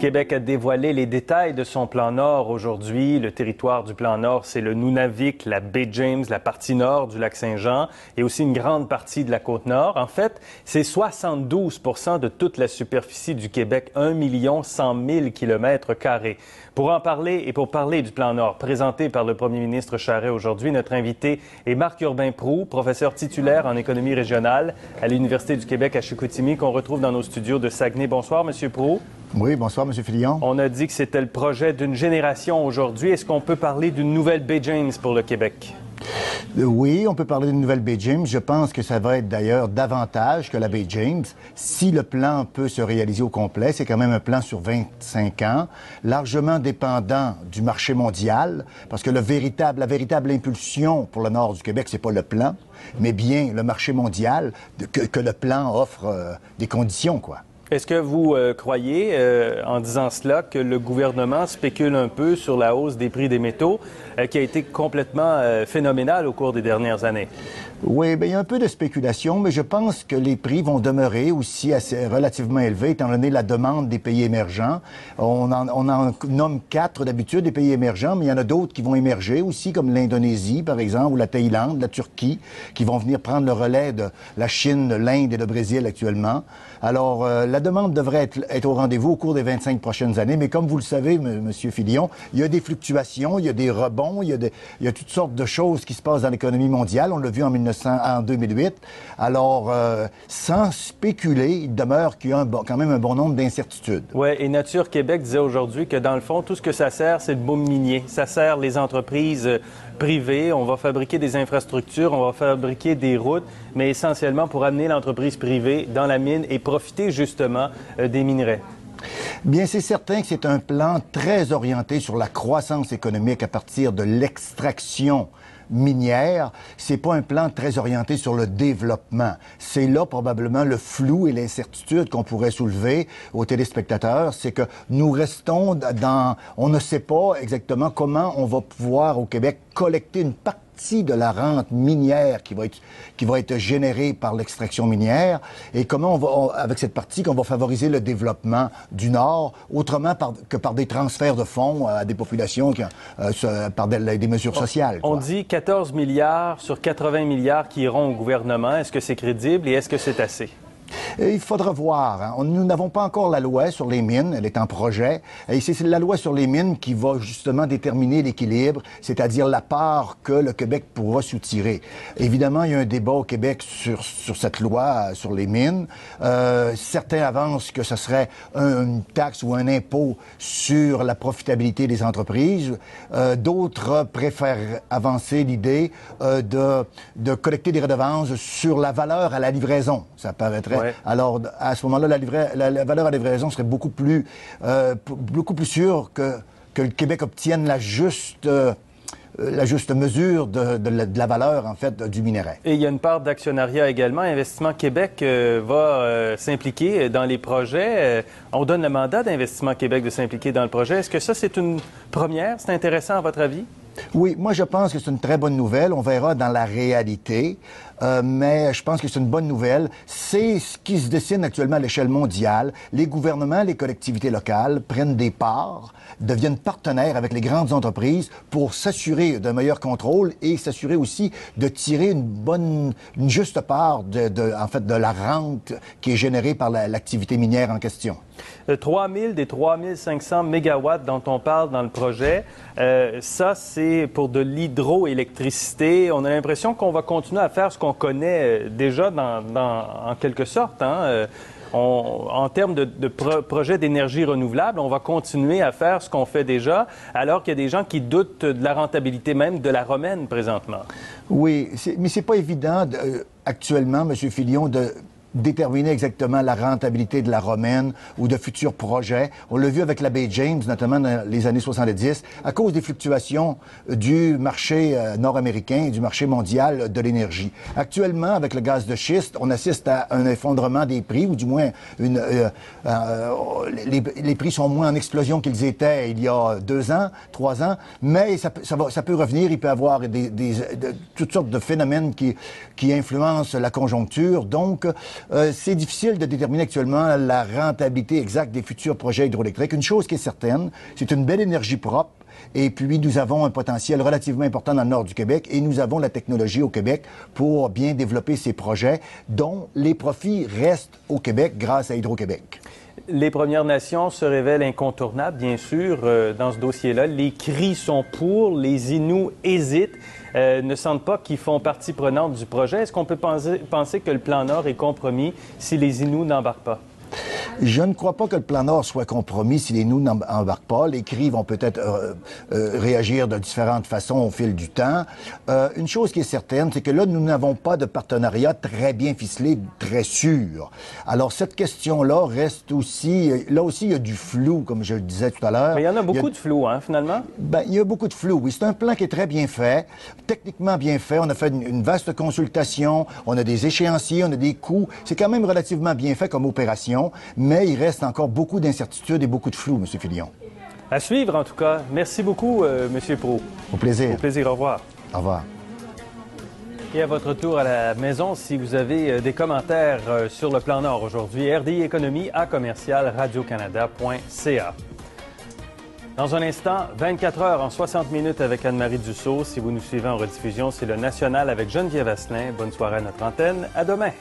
Québec a dévoilé les détails de son plan Nord aujourd'hui. Le territoire du plan Nord, c'est le Nunavik, la baie James, la partie nord du lac Saint-Jean et aussi une grande partie de la Côte-Nord. En fait, c'est 72 % de toute la superficie du Québec, 1 100 000 km². Pour en parler et pour parler du plan Nord présenté par le premier ministre Charest aujourd'hui, notre invité est Marc-Urbain Proulx, professeur titulaire en économie régionale à l'Université du Québec à Chicoutimi, qu'on retrouve dans nos studios de Saguenay. Bonsoir, Monsieur Proulx. Oui, bonsoir, M. Fillon. On a dit que c'était le projet d'une génération aujourd'hui. Est-ce qu'on peut parler d'une nouvelle baie James pour le Québec? Oui, on peut parler d'une nouvelle baie James. Je pense que ça va être d'ailleurs davantage que la baie James. Si le plan peut se réaliser au complet, c'est quand même un plan sur 25 ans, largement dépendant du marché mondial, parce que la véritable impulsion pour le nord du Québec, c'est pas le plan, mais bien le marché mondial, que le plan offre des conditions, quoi. Est-ce que vous croyez, en disant cela, que le gouvernement spécule un peu sur la hausse des prix des métaux qui a été complètement phénoménale au cours des dernières années? Oui, bien, il y a un peu de spéculation, mais je pense que les prix vont demeurer aussi assez relativement élevés, étant donné la demande des pays émergents. On en nomme 4 d'habitude, des pays émergents, mais il y en a d'autres qui vont émerger aussi, comme l'Indonésie, par exemple, ou la Thaïlande, la Turquie, qui vont venir prendre le relais de la Chine, l'Inde et le Brésil actuellement. Alors, la demande devrait être au rendez-vous au cours des 25 prochaines années, mais comme vous le savez, M. Fillon, il y a des fluctuations, il y a des rebonds, il y a toutes sortes de choses qui se passent dans l'économie mondiale. On l'a vu en 2008. Alors, sans spéculer, il demeure qu'il y a quand même un bon nombre d'incertitudes. Oui, et Nature Québec disait aujourd'hui que, dans le fond, tout ce que ça sert, c'est le boom minier. Ça sert les entreprises privées. On va fabriquer des infrastructures, on va fabriquer des routes, mais essentiellement pour amener l'entreprise privée dans la mine et profiter justement des minerais. Bien, c'est certain que c'est un plan très orienté sur la croissance économique à partir de l'extraction minière. C'est pas un plan très orienté sur le développement. C'est là probablement le flou et l'incertitude qu'on pourrait soulever aux téléspectateurs, c'est que nous restons dans... On ne sait pas exactement comment on va pouvoir au Québec collecter une partie de la rente minière qui va être générée par l'extraction minière et comment avec cette partie qu'on va favoriser le développement du Nord autrement que par des transferts de fonds à des populations par des mesures sociales. On dit 14 milliards sur 80 milliards qui iront au gouvernement. Est-ce que c'est crédible et est-ce que c'est assez? Il faudra voir. Hein. Nous n'avons pas encore la loi sur les mines, elle est en projet. Et c'est la loi sur les mines qui va justement déterminer l'équilibre, c'est-à-dire la part que le Québec pourra soutirer. Évidemment, il y a un débat au Québec sur cette loi sur les mines. Certains avancent que ce serait une taxe ou un impôt sur la profitabilité des entreprises. D'autres préfèrent avancer l'idée de collecter des redevances sur la valeur à la livraison. Ça paraîtrait. Ouais. Alors, à ce moment-là, la valeur à livraison serait beaucoup plus sûre que le Québec obtienne la juste mesure de la valeur, en fait, du minerai. Et il y a une part d'actionnariat également. Investissement Québec va s'impliquer dans les projets. On donne le mandat d'Investissement Québec de s'impliquer dans le projet. Est-ce que ça, c'est une première? C'est intéressant, à votre avis? Oui, moi, je pense que c'est une très bonne nouvelle. On verra dans la réalité. Mais je pense que c'est une bonne nouvelle. C'est ce qui se dessine actuellement à l'échelle mondiale. Les gouvernements, les collectivités locales prennent des parts, deviennent partenaires avec les grandes entreprises pour s'assurer d'un meilleur contrôle et s'assurer aussi de tirer une juste part en fait, de la rente qui est générée par l'activité minière en question. 3000 des 3500 mégawatts dont on parle dans le projet, ça, c'est pour de l'hydroélectricité. On a l'impression qu'on va continuer à faire ce qu'on connaît déjà en quelque sorte. Hein? En termes de projet d'énergie renouvelable, on va continuer à faire ce qu'on fait déjà, alors qu'il y a des gens qui doutent de la rentabilité même de la romaine présentement. Oui, mais c'est pas évident actuellement, M. Fillon, de déterminer exactement la rentabilité de la romaine ou de futurs projets. On l'a vu avec la baie James, notamment dans les années 70, à cause des fluctuations du marché nord-américain et du marché mondial de l'énergie. Actuellement, avec le gaz de schiste, on assiste à un effondrement des prix, ou du moins les prix sont moins en explosion qu'ils étaient il y a 2 ans, 3 ans, mais ça peut revenir. Il peut y avoir toutes sortes de phénomènes qui influencent la conjoncture. Donc, C'est difficile de déterminer actuellement la rentabilité exacte des futurs projets hydroélectriques. Une chose qui est certaine, c'est une belle énergie propre. Et puis, nous avons un potentiel relativement important dans le nord du Québec et nous avons la technologie au Québec pour bien développer ces projets dont les profits restent au Québec grâce à Hydro-Québec. Les Premières Nations se révèlent incontournables, bien sûr, dans ce dossier-là. Les cris sont pour, les Inuits hésitent, ne sentent pas qu'ils font partie prenante du projet. Est-ce qu'on peut penser que le plan Nord est compromis si les Inuits n'embarquent pas? Je ne crois pas que le plan Nord soit compromis si les Inuits n'embarquent pas. Les CRI vont peut-être réagir de différentes façons au fil du temps. Une chose qui est certaine, c'est que là, nous n'avons pas de partenariat très bien ficelé, très sûr. Alors, cette question-là reste aussi... Là aussi, il y a du flou, comme je le disais tout à l'heure. Mais il y en a beaucoup de flou, hein, finalement? Ben, il y a beaucoup de flou, oui. C'est un plan qui est très bien fait, techniquement bien fait. On a fait une vaste consultation, on a des échéanciers, on a des coûts. C'est quand même relativement bien fait comme opération. Mais il reste encore beaucoup d'incertitudes et beaucoup de flou, M. Filion. À suivre, en tout cas. Merci beaucoup, M. Proulx. Au plaisir. Au plaisir. Au revoir. Au revoir. Et à votre tour à la maison, si vous avez des commentaires sur le plan Nord aujourd'hui, RDI Économie à commercial radiocanada.ca. Dans un instant, 24 heures en 60 minutes avec Anne-Marie Dussault. Si vous nous suivez en rediffusion, c'est le National avec Geneviève Asselin. Bonne soirée à notre antenne. À demain.